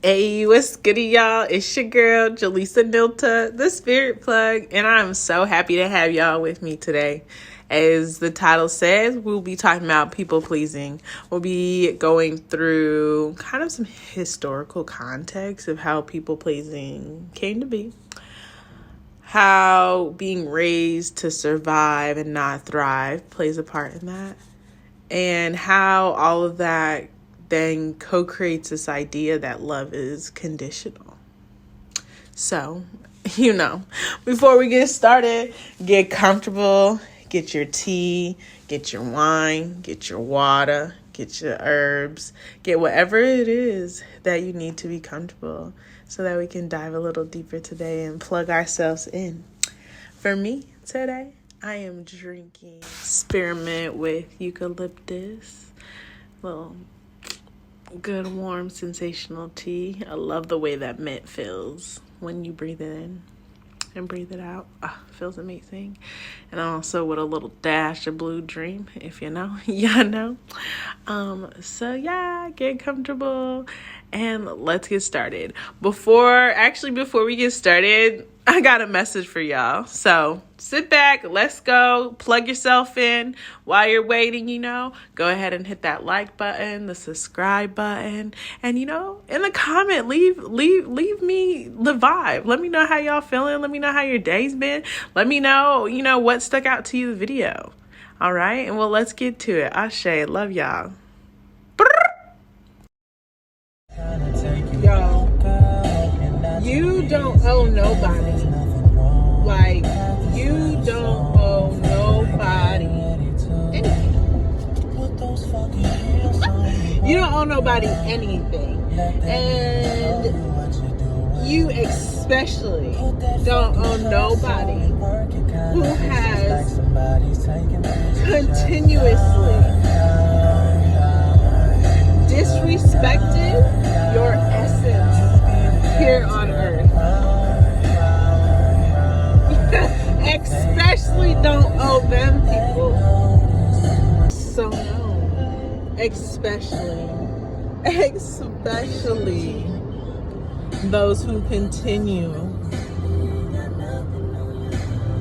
Hey, what's good, y'all? It's your girl, Jaleesa Nilta, the Spirit Plug, and I'm so happy to have y'all with me today. As the title says, we'll be talking about people pleasing. We'll be going through kind of some historical context of how people pleasing came to be, how being raised to survive and not thrive plays a part in that, and how all of that then co-creates this idea that love is conditional. So, before we get started, get comfortable, get your tea, get your wine, get your water, get your herbs, get whatever it is that you need to be comfortable so that we can dive a little deeper today and plug ourselves in. For me today, I am drinking spearmint with eucalyptus, little good, warm, sensational tea. I love the way that mint feels when you breathe it in and breathe it out. Feels amazing. And also with a little dash of Blue Dream, if you know, y'all know. So yeah, get comfortable and let's get started. Before we get started, I got a message for y'all. So sit back, let's go, plug yourself in. While you're waiting, go ahead and hit that like button, the subscribe button, and in the comment, leave me the vibe. Let me know how y'all feeling. Let me know how your day's been. Let me know, what stuck out to you the video. All right, and well, let's get to it. Ashe, love y'all. Y'all, you don't owe nobody. Like, you don't owe nobody anything. You don't owe nobody anything. And you especially don't owe nobody who has continuously disrespected your essence here on earth. Especially don't owe them people. So no, especially those who continue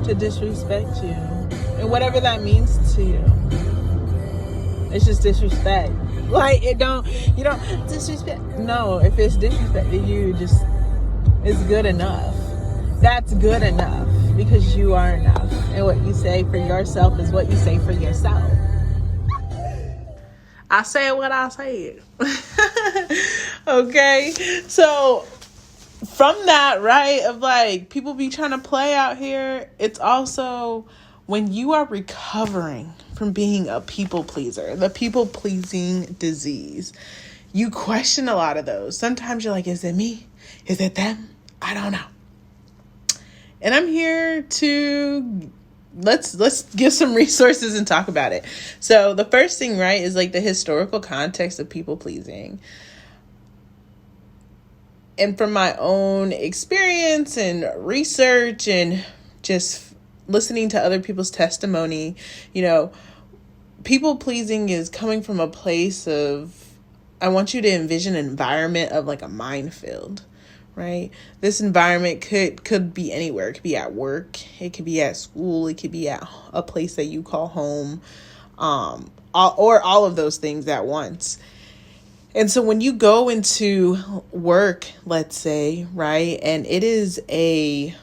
to disrespect you, and whatever that means to you. It's just disrespect. Like, you don't disrespect. No, if it's disrespect to you, it's good enough. That's good enough, because you are enough. And what you say for yourself is what you say for yourself. I said what I said. Okay? So, from that, right, of like, people be trying to play out here, it's also when you are recovering from being a people pleaser, the people pleasing disease, you question a lot of those. Sometimes you're like, is it me? Is it them? I don't know. And I'm here to let's give some resources and talk about it. So the first thing, right, is like the historical context of people pleasing. And from my own experience and research and just listening to other people's testimony, people pleasing is coming from a place of, I want you to envision an environment of like a minefield. Right? This environment could be anywhere. It could be at work. It could be at school. It could be at a place that you call home, or all of those things at once. And so when you go into work, let's say, right, and it is a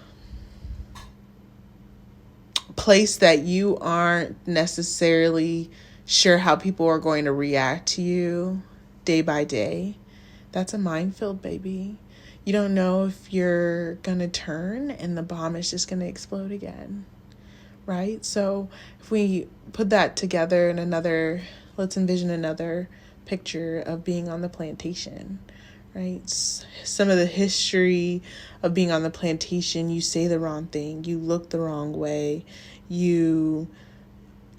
place that you aren't necessarily sure how people are going to react to you day by day, that's a minefield, baby. You don't know if you're going to turn and the bomb is just going to explode again, right? So if we put that together in let's envision another picture of being on the plantation, right? Some of the history of being on the plantation, you say the wrong thing, you look the wrong way, you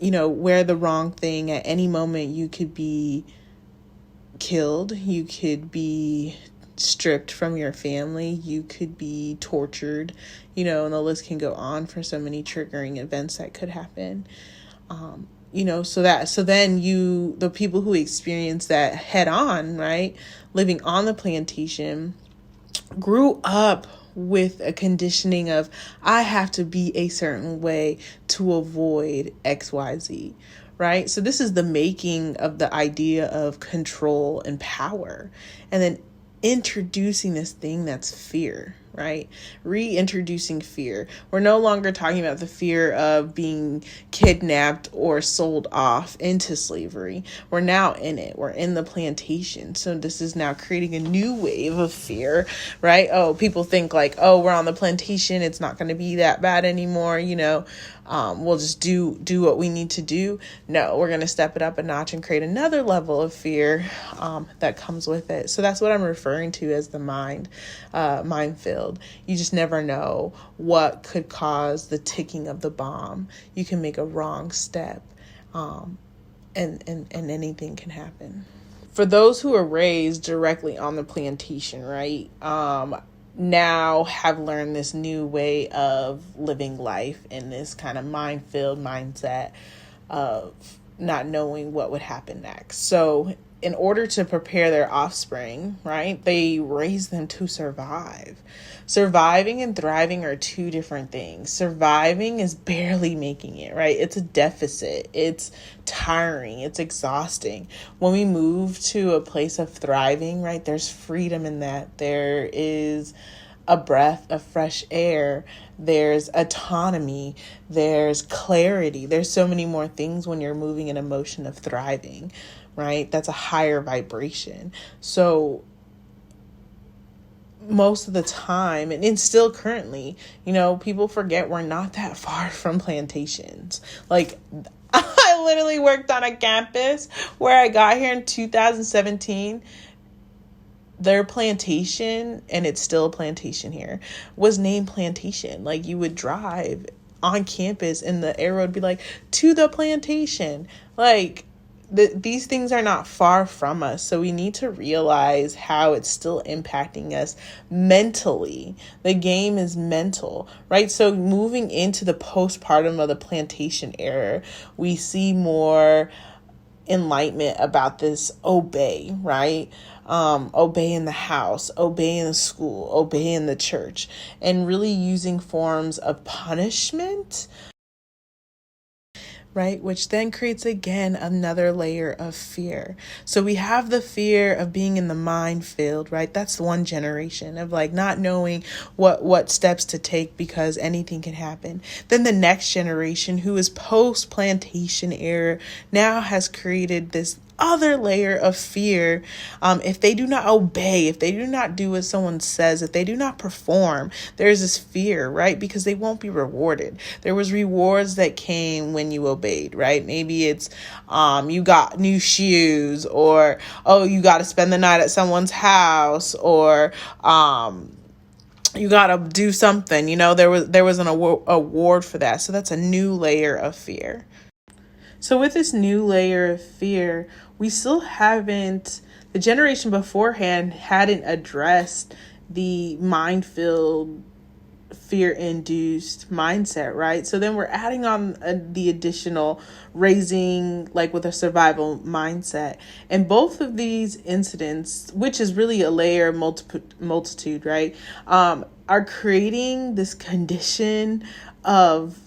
wear the wrong thing. At any moment, you could be killed, you could be stripped from your family, you could be tortured, and the list can go on for so many triggering events that could happen. so then the people who experience that head on, right, living on the plantation, grew up with a conditioning of, I have to be a certain way to avoid XYZ, right? So this is the making of the idea of control and power, and then introducing this thing that's fear, right? Reintroducing fear. We're no longer talking about the fear of being kidnapped or sold off into slavery. We're now in it. We're in the plantation. So this is now creating a new wave of fear, right? Oh, people think like, oh, we're on the plantation, it's not going to be that bad anymore, we'll just do what we need to do. No, we're going to step it up a notch and create another level of fear that comes with it. So that's what I'm referring to as the minefield. You just never know what could cause the ticking of the bomb. You can make a wrong step, and anything can happen. For those who are raised directly on the plantation, right, now have learned this new way of living life in this kind of minefield mindset of not knowing what would happen next. So in order to prepare their offspring, right, they raise them to survive. Surviving and thriving are two different things. Surviving is barely making it, right? It's a deficit. It's tiring. It's exhausting. When we move to a place of thriving, right, there's freedom in that. There is a breath of fresh air. There's autonomy. There's clarity. There's so many more things when you're moving in a motion of thriving, right? That's a higher vibration. So most of the time, and still currently, people forget we're not that far from plantations. Like, I literally worked on a campus where I got here in 2017. Their plantation, and it's still a plantation here, was named Plantation. Like, you would drive on campus and the arrow would be like, to the plantation. Like, these things are not far from us. So we need to realize how it's still impacting us mentally. The game is mental, right? So moving into the postpartum of the plantation era, we see more enlightenment about this obey, right? Obey in the house, obey in the school, obey in the church, and really using forms of punishment, right? Which then creates again another layer of fear. So we have the fear of being in the minefield, right? That's one generation of like not knowing what steps to take because anything can happen. Then the next generation, who is post-plantation era, now has created this other layer of fear. If they do not obey, if they do not do what someone says, if they do not perform, there's this fear, right? Because they won't be rewarded. There was rewards that came when you obeyed, right? Maybe it's you got new shoes, or you got to spend the night at someone's house, or you got to do something. There was an award for that. So that's a new layer of fear. So with this new layer of fear, we still haven't, the generation beforehand hadn't addressed the minefield, fear-induced mindset, right? So then we're adding on the additional raising, like with a survival mindset. And both of these incidents, which is really a layer multitude, right, are creating this condition of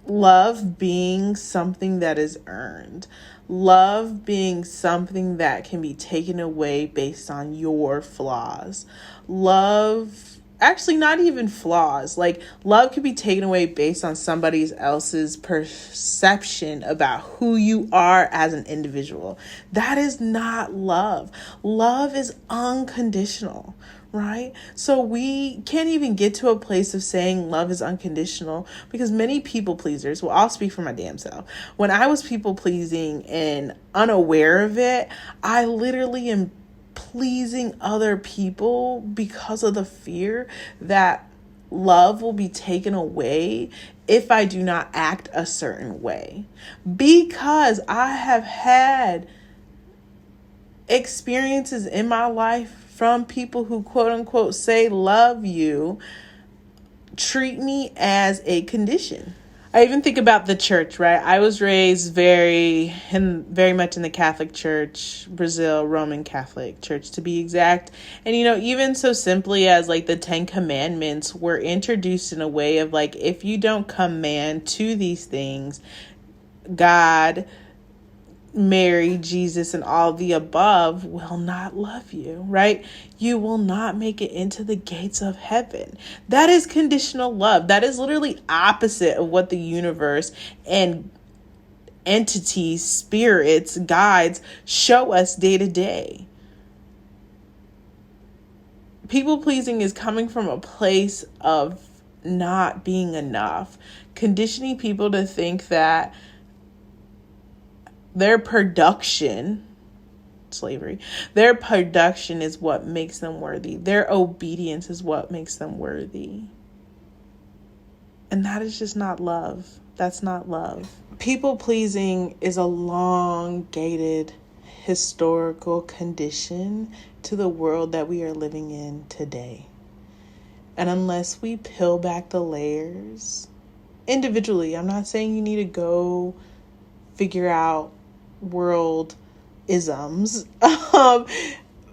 love being something that is earned. Love being something that can be taken away based on your flaws. Love, actually not even flaws. Like, love can be taken away based on somebody else's perception about who you are as an individual. That is not love. Love is unconditional, right? So we can't even get to a place of saying love is unconditional because many people pleasers, well, I'll speak for my damn self. When I was people pleasing and unaware of it, I literally am pleasing other people because of the fear that love will be taken away if I do not act a certain way. Because I have had experiences in my life from people who quote unquote say love you, treat me as a condition. I even think about the church, right? I was raised very much in the Catholic Church, Brazil, Roman Catholic Church to be exact. And, even so simply as like the 10 Commandments were introduced in a way of like, if you don't command to these things, God, Mary, Jesus, and all the above will not love you, right? You will not make it into the gates of heaven. That is conditional love. That is literally opposite of what the universe and entities, spirits, guides show us day to day. People pleasing is coming from a place of not being enough, conditioning people to think that their production is what makes them worthy. Their obedience is what makes them worthy. And that is just not love. That's not love. People pleasing is a long-dated historical condition to the world that we are living in today. And unless we peel back the layers individually, I'm not saying you need to go figure out world isms.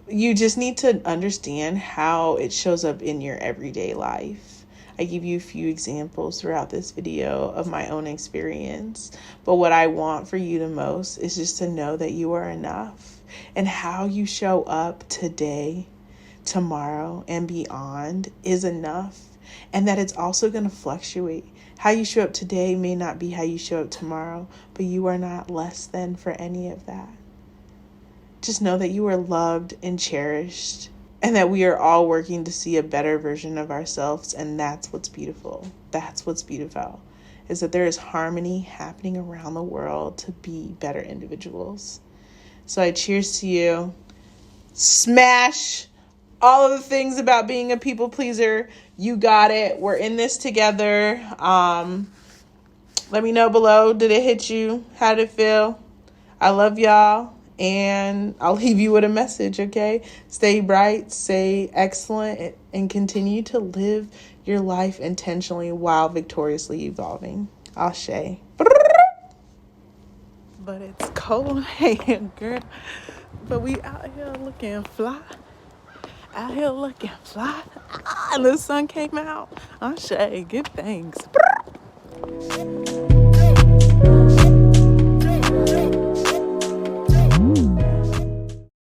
You just need to understand how it shows up in your everyday life. I give you a few examples throughout this video of my own experience, but what I want for you the most is just to know that you are enough, and how you show up today, tomorrow, and beyond is enough, and that it's also going to fluctuate. How you show up today may not be how you show up tomorrow, but you are not less than for any of that. Just know that you are loved and cherished, and that we are all working to see a better version of ourselves, and that's what's beautiful. That's what's beautiful, is that there is harmony happening around the world to be better individuals. So I cheers to you. Smash all of the things about being a people pleaser. You got it. We're in this together. Let me know below. Did it hit you? How did it feel? I love y'all. And I'll leave you with a message, okay? Stay bright, stay excellent, and continue to live your life intentionally while victoriously evolving. Ashe. But it's cold here, girl. But we out here looking fly. Out here looking fly. And the sun came out. Ashe, give thanks.